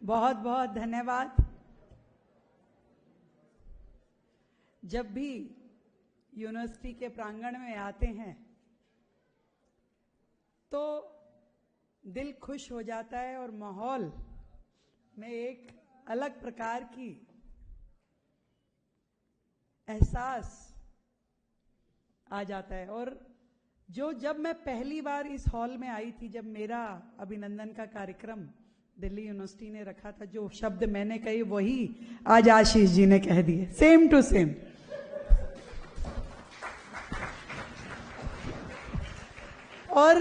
बहुत बहुत धन्यवाद। जब भी यूनिवर्सिटी के प्रांगण में आते हैं तो दिल खुश हो जाता है और माहौल में एक अलग प्रकार की एहसास आ जाता है। और जब मैं पहली बार इस हॉल में आई थी, जब मेरा अभिनंदन का कार्यक्रम दिल्ली यूनिवर्सिटी ने रखा था, जो शब्द मैंने कहे वही आज आशीष जी ने कह दिए, सेम टू सेम। और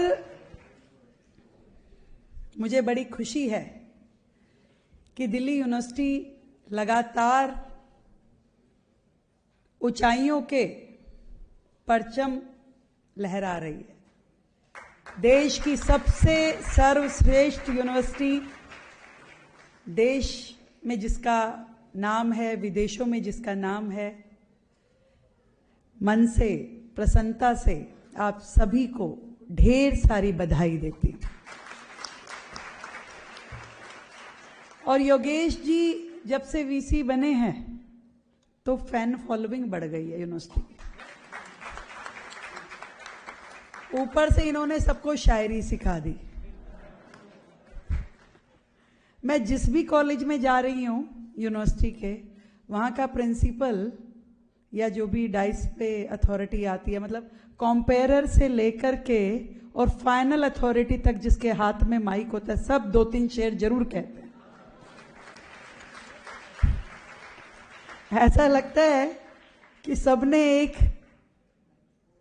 मुझे बड़ी खुशी है कि दिल्ली यूनिवर्सिटी लगातार ऊंचाइयों के परचम लहरा रही है। देश की सबसे सर्वश्रेष्ठ यूनिवर्सिटी, देश में जिसका नाम है, विदेशों में जिसका नाम है, मन से, प्रसन्नता से आप सभी को ढेर सारी बधाई देती हूं। और योगेश जी जब से वीसी बने हैं तो फैन फॉलोइंग बढ़ गई है यूनिवर्सिटी की। ऊपर से इन्होंने सबको शायरी सिखा दी। मैं जिस भी कॉलेज में जा रही हूं यूनिवर्सिटी के, वहां का प्रिंसिपल या जो भी डाइस पे अथॉरिटी आती है, मतलब कंपेयरर से लेकर के और फाइनल अथॉरिटी तक जिसके हाथ में माइक होता है, सब 2-3 शेर जरूर कहते हैं। ऐसा लगता है कि सबने एक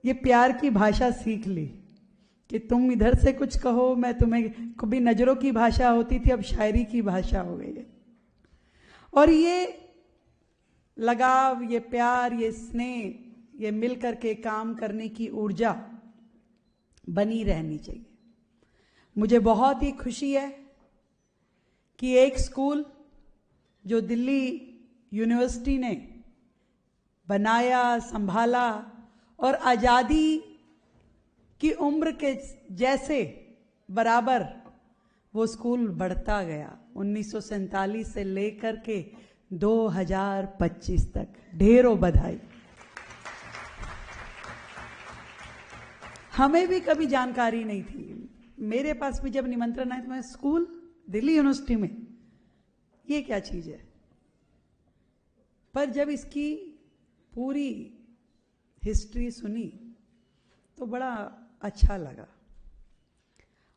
ये प्यार की भाषा सीख ली कि तुम इधर से कुछ कहो, मैं तुम्हें, कभी नजरों की भाषा होती थी, अब शायरी की भाषा हो गई है। और ये लगाव, ये प्यार, ये स्नेह, ये मिलकर के काम करने की ऊर्जा बनी रहनी चाहिए। मुझे बहुत ही खुशी है कि एक स्कूल जो दिल्ली यूनिवर्सिटी ने बनाया, संभाला और आज़ादी की उम्र के जैसे बराबर वो स्कूल बढ़ता गया, 1947 से लेकर के 2025 तक। ढेरों बधाई। हमें भी कभी जानकारी नहीं थी। मेरे पास भी जब निमंत्रण आया तो मैं, स्कूल दिल्ली यूनिवर्सिटी में, ये क्या चीज है? पर जब इसकी पूरी हिस्ट्री सुनी तो बड़ा अच्छा लगा।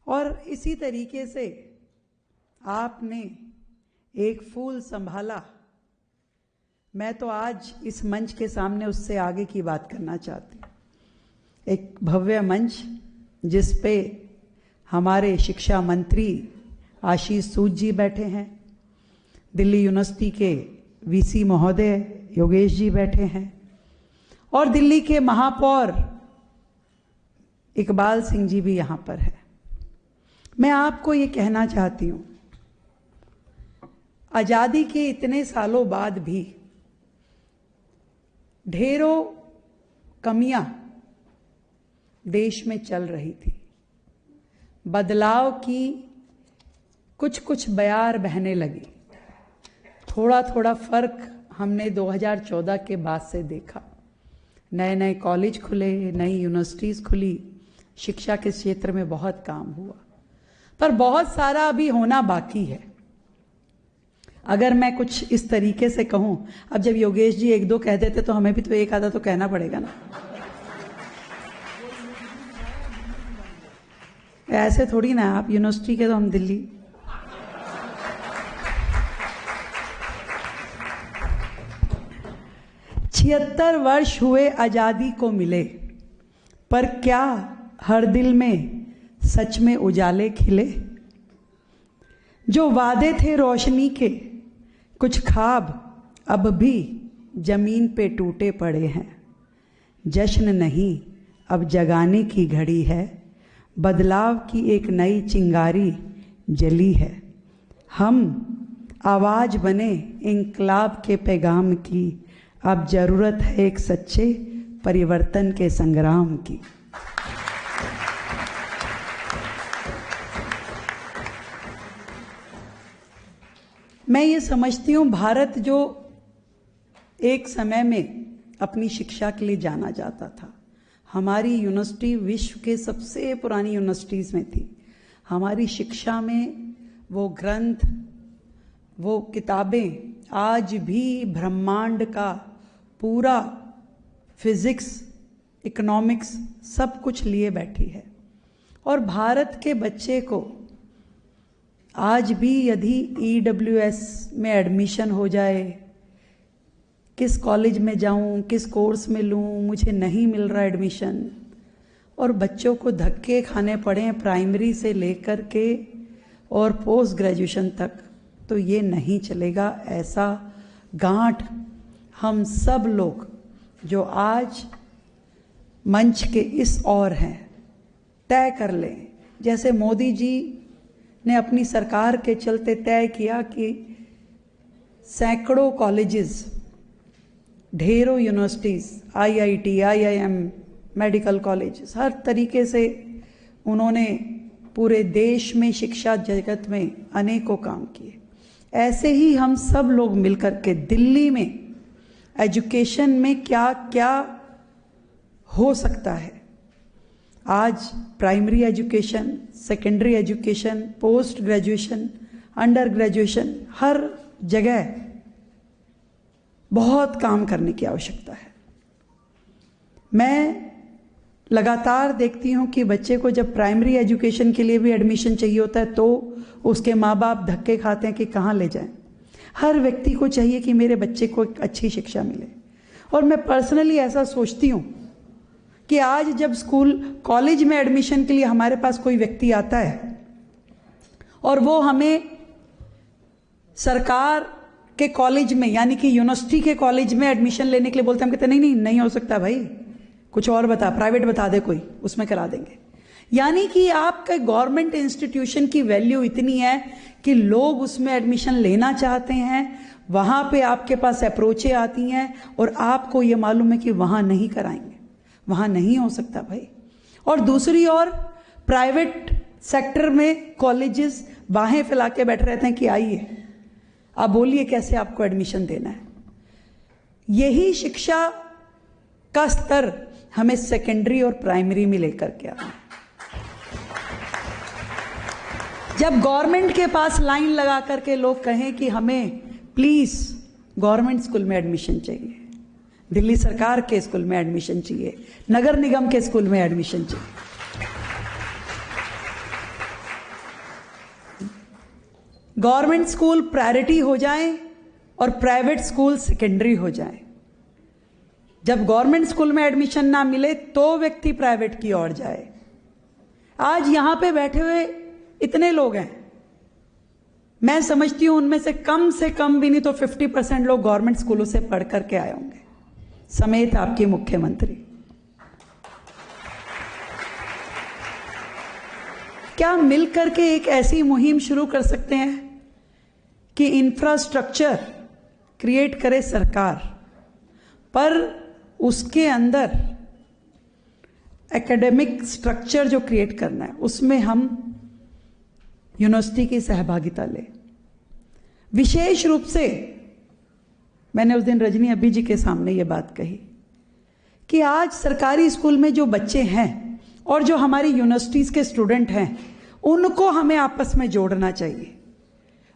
और इसी तरीके से आपने एक फूल संभाला। मैं तो आज इस मंच के सामने उससे आगे की बात करना चाहती हूँ। एक भव्य मंच जिस पे हमारे शिक्षा मंत्री आशीष सूद जी बैठे हैं, दिल्ली यूनिवर्सिटी के वीसी महोदय योगेश जी बैठे हैं, और दिल्ली के महापौर इकबाल सिंह जी भी यहां पर है। मैं आपको ये कहना चाहती हूं, आजादी के इतने सालों बाद भी ढेरों कमियां देश में चल रही थी। बदलाव की कुछ कुछ बयार बहने लगी। थोड़ा थोड़ा फर्क हमने 2014 के बाद से देखा। नए नए कॉलेज खुले, नई यूनिवर्सिटीज खुली, शिक्षा के क्षेत्र में बहुत काम हुआ, पर बहुत सारा अभी होना बाकी है। अगर मैं कुछ इस तरीके से कहूं, अब जब योगेश जी 1-2 कह देते तो हमें भी तो 1 आधा तो कहना पड़ेगा ना। ऐसे थोड़ी ना, आप यूनिवर्सिटी के तो हम दिल्ली। छिहत्तर वर्ष हुए आजादी को मिले, पर क्या हर दिल में सच में उजाले खिले? जो वादे थे रोशनी के, कुछ ख्वाब अब भी जमीन पे टूटे पड़े हैं। जश्न नहीं, अब जगाने की घड़ी है। बदलाव की एक नई चिंगारी जली है। हम आवाज बने इंकलाब के पैगाम की। अब जरूरत है एक सच्चे परिवर्तन के संग्राम की। मैं ये समझती हूँ भारत जो एक समय में अपनी शिक्षा के लिए जाना जाता था, हमारी यूनिवर्सिटी विश्व के सबसे पुरानी यूनिवर्सिटीज़ में थी। हमारी शिक्षा में वो ग्रंथ, वो किताबें आज भी ब्रह्मांड का पूरा फिजिक्स, इकोनॉमिक्स सब कुछ लिए बैठी है। और भारत के बच्चे को आज भी यदि EWS में एडमिशन हो जाए, किस कॉलेज में जाऊं, किस कोर्स में लूं, मुझे नहीं मिल रहा एडमिशन, और बच्चों को धक्के खाने पड़े प्राइमरी से लेकर के और पोस्ट ग्रेजुएशन तक, तो ये नहीं चलेगा। ऐसा गांठ हम सब लोग जो आज मंच के इस ओर हैं तय कर लें। जैसे मोदी जी ने अपनी सरकार के चलते तय किया कि सैकड़ों कॉलेजेस, ढेरों universities, IIT, IIM, medical colleges, हर तरीके से उन्होंने पूरे देश में शिक्षा जगत में अनेकों काम किए। ऐसे ही हम सब लोग मिलकर के दिल्ली में एजुकेशन में क्या क्या हो सकता है, आज primary education, secondary education, post graduation, under graduation, हर जगह बहुत काम करने की आवश्यकता है। मैं लगातार देखती हूँ कि बच्चे को जब प्राइमरी एजुकेशन के लिए भी एडमिशन चाहिए होता है तो उसके माँ बाप धक्के खाते हैं कि कहाँ ले जाएं। हर व्यक्ति को चाहिए कि मेरे बच्चे को एक अच्छी शिक्षा मिले। और मैं पर्सनली ऐसा सोचती हूँ कि आज जब स्कूल कॉलेज में एडमिशन के लिए हमारे पास कोई व्यक्ति आता है और वो हमें सरकार के कॉलेज में यानी कि यूनिवर्सिटी के कॉलेज में एडमिशन लेने के लिए बोलते हैं, हम कहते नहीं नहीं नहीं हो सकता भाई, कुछ और बता, प्राइवेट बता दे कोई, उसमें करा देंगे। यानी कि आपके गवर्नमेंट इंस्टीट्यूशन की वैल्यू इतनी है कि लोग उसमें एडमिशन लेना चाहते हैं, वहां पे आपके पास अप्रोचें आती हैं और आपको ये मालूम है कि वहां नहीं कराएंगे, वहां नहीं हो सकता भाई। और दूसरी ओर प्राइवेट सेक्टर में कॉलेजेस बाहें फैला के बैठे रहते हैं कि आइए आप बोलिए कैसे आपको एडमिशन देना है। यही शिक्षा का स्तर हमें सेकेंडरी और प्राइमरी में लेकर के आना है। जब गवर्नमेंट के पास लाइन लगा करके लोग कहें कि हमें प्लीज गवर्नमेंट स्कूल में एडमिशन चाहिए, दिल्ली सरकार के स्कूल में एडमिशन चाहिए, नगर निगम के स्कूल में एडमिशन चाहिए, गवर्नमेंट स्कूल प्रायोरिटी हो जाए और प्राइवेट स्कूल सेकेंडरी हो जाए। जब गवर्नमेंट स्कूल में एडमिशन ना मिले तो व्यक्ति प्राइवेट की ओर जाए। आज यहां पे बैठे हुए इतने लोग हैं, मैं समझती हूं उनमें से कम भी नहीं तो 50% लोग गवर्नमेंट स्कूलों से पढ़ करके आए होंगे, समेत आपके मुख्यमंत्री। क्या मिलकर के एक ऐसी मुहिम शुरू कर सकते हैं कि इंफ्रास्ट्रक्चर क्रिएट करे सरकार, पर उसके अंदर एकेडमिक स्ट्रक्चर जो क्रिएट करना है उसमें हम यूनिवर्सिटी की सहभागिता ले। विशेष रूप से मैंने उस दिन रजनी अभी जी के सामने ये बात कही कि आज सरकारी स्कूल में जो बच्चे हैं और जो हमारी यूनिवर्सिटीज के स्टूडेंट हैं उनको हमें आपस में जोड़ना चाहिए।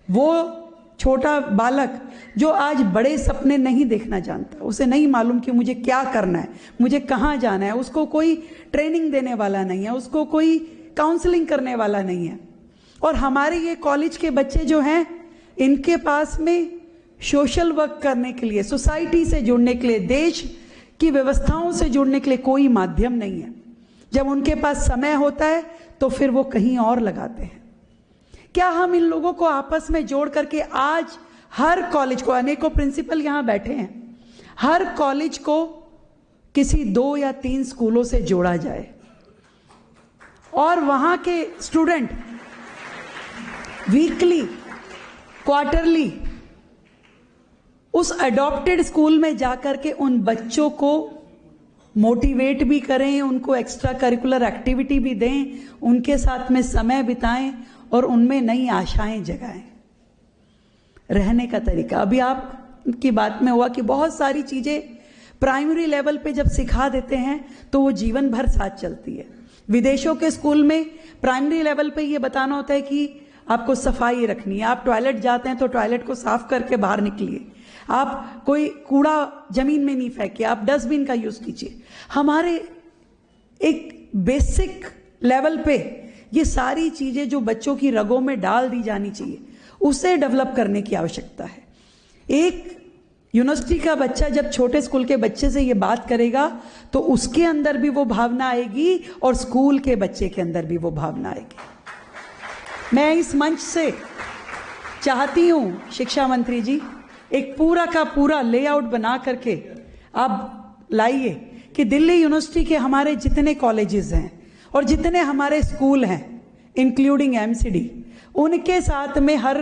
वो छोटा बालक जो आज बड़े सपने नहीं देखना जानता, उसे नहीं मालूम कि मुझे क्या करना है, मुझे कहाँ जाना है, उसको कोई ट्रेनिंग देने वाला नहीं है, उसको कोई काउंसलिंग करने वाला नहीं है। और हमारे ये कॉलेज के बच्चे जो हैं इनके पास में सोशल वर्क करने के लिए, सोसाइटी से जुड़ने के लिए, देश की व्यवस्थाओं से जुड़ने के लिए कोई माध्यम नहीं है। जब उनके पास समय होता है तो फिर वो कहीं और लगाते हैं। क्या हम इन लोगों को आपस में जोड़ करके आज हर कॉलेज को, अनेकों प्रिंसिपल यहां बैठे हैं, हर कॉलेज को किसी 2 या 3 स्कूलों से जोड़ा जाए और वहां के स्टूडेंट वीकली, क्वार्टरली उस अडॉप्टेड स्कूल में जाकर के उन बच्चों को मोटिवेट भी करें, उनको एक्स्ट्रा करिकुलर एक्टिविटी भी दें, उनके साथ में समय बिताएं और उनमें नई आशाएं जगाएं। रहने का तरीका। अभी आपकी बात में हुआ कि बहुत सारी चीजें प्राइमरी लेवल पे जब सिखा देते हैं तो वो जीवन भर साथ चलती है। विदेशों के स्कूल में प्राइमरी लेवल पे ये बताना होता है कि आपको सफाई रखनी है, आप टॉयलेट जाते हैं तो टॉयलेट को साफ करके बाहर निकलिए, आप कोई कूड़ा जमीन में नहीं फेंकिए, आप डस्टबिन का यूज कीजिए। हमारे एक बेसिक लेवल पे ये सारी चीजें जो बच्चों की रगों में डाल दी जानी चाहिए, उसे डेवलप करने की आवश्यकता है। एक यूनिवर्सिटी का बच्चा जब छोटे स्कूल के बच्चे से ये बात करेगा तो उसके अंदर भी वो भावना आएगी और स्कूल के बच्चे के अंदर भी वो भावना आएगी। मैं इस मंच से चाहती हूं शिक्षा मंत्री जी, एक पूरा का पूरा लेआउट बना करके आप लाइए कि दिल्ली यूनिवर्सिटी के हमारे जितने कॉलेजेस हैं और जितने हमारे स्कूल हैं इंक्लूडिंग एमसीडी, उनके साथ में हर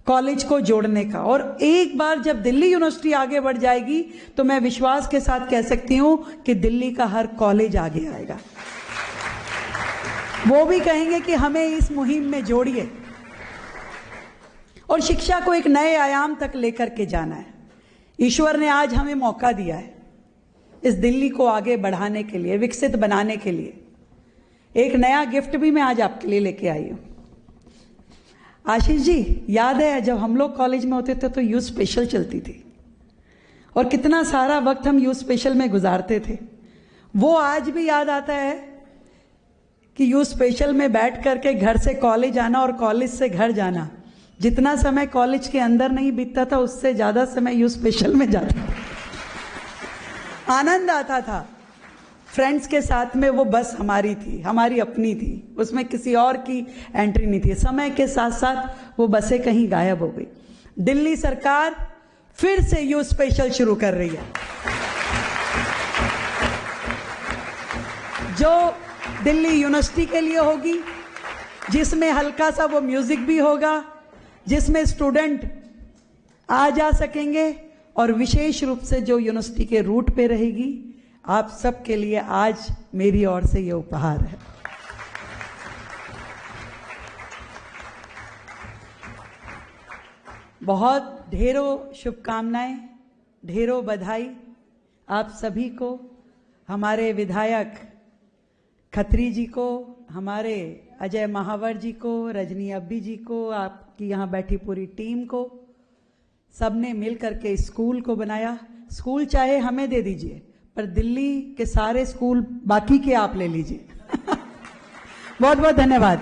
कॉलेज को जोड़ने का। और एक बार जब दिल्ली यूनिवर्सिटी आगे बढ़ जाएगी तो मैं विश्वास के साथ कह सकती हूं कि दिल्ली का हर कॉलेज आगे आएगा। वो भी कहेंगे कि हमें इस मुहिम में जोड़िए और शिक्षा को एक नए आयाम तक लेकर के जाना है। ईश्वर ने आज हमें मौका दिया है इस दिल्ली को आगे बढ़ाने के लिए, विकसित बनाने के लिए। एक नया गिफ्ट भी मैं आज आपके लिए लेके आई हूं। आशीष जी, याद है जब हम लोग कॉलेज में होते थे तो यू स्पेशल चलती थी और कितना सारा वक्त हम यू स्पेशल में गुजारते थे। वो आज भी याद आता है कि यू स्पेशल में बैठ करके घर से कॉलेज आना और कॉलेज से घर जाना, जितना समय कॉलेज के अंदर नहीं बीतता था उससे ज्यादा समय यू स्पेशल में जाता था। आनंद आता था। फ्रेंड्स के साथ में वो बस हमारी थी, हमारी अपनी थी, उसमें किसी और की एंट्री नहीं थी। समय के साथ साथ वो बसें कहीं गायब हो गई। दिल्ली सरकार फिर से यू स्पेशल शुरू कर रही है, जो दिल्ली यूनिवर्सिटी के लिए होगी, जिसमें हल्का सा वो म्यूजिक भी होगा, जिसमें स्टूडेंट आ जा सकेंगे और विशेष रूप से जो यूनिवर्सिटी के रूट पे रहेगी। आप सबके लिए आज मेरी ओर से ये उपहार है। बहुत ढेरों शुभकामनाएं, ढेरों बधाई आप सभी को, हमारे विधायक खत्री जी को, हमारे अजय महावर जी को, रजनी अब्बी जी को, आपकी यहाँ बैठी पूरी टीम को। सबने मिल करके स्कूल को बनाया। स्कूल चाहे हमें दे दीजिए, पर दिल्ली के सारे स्कूल बाकी के आप ले लीजिए। बहुत बहुत धन्यवाद।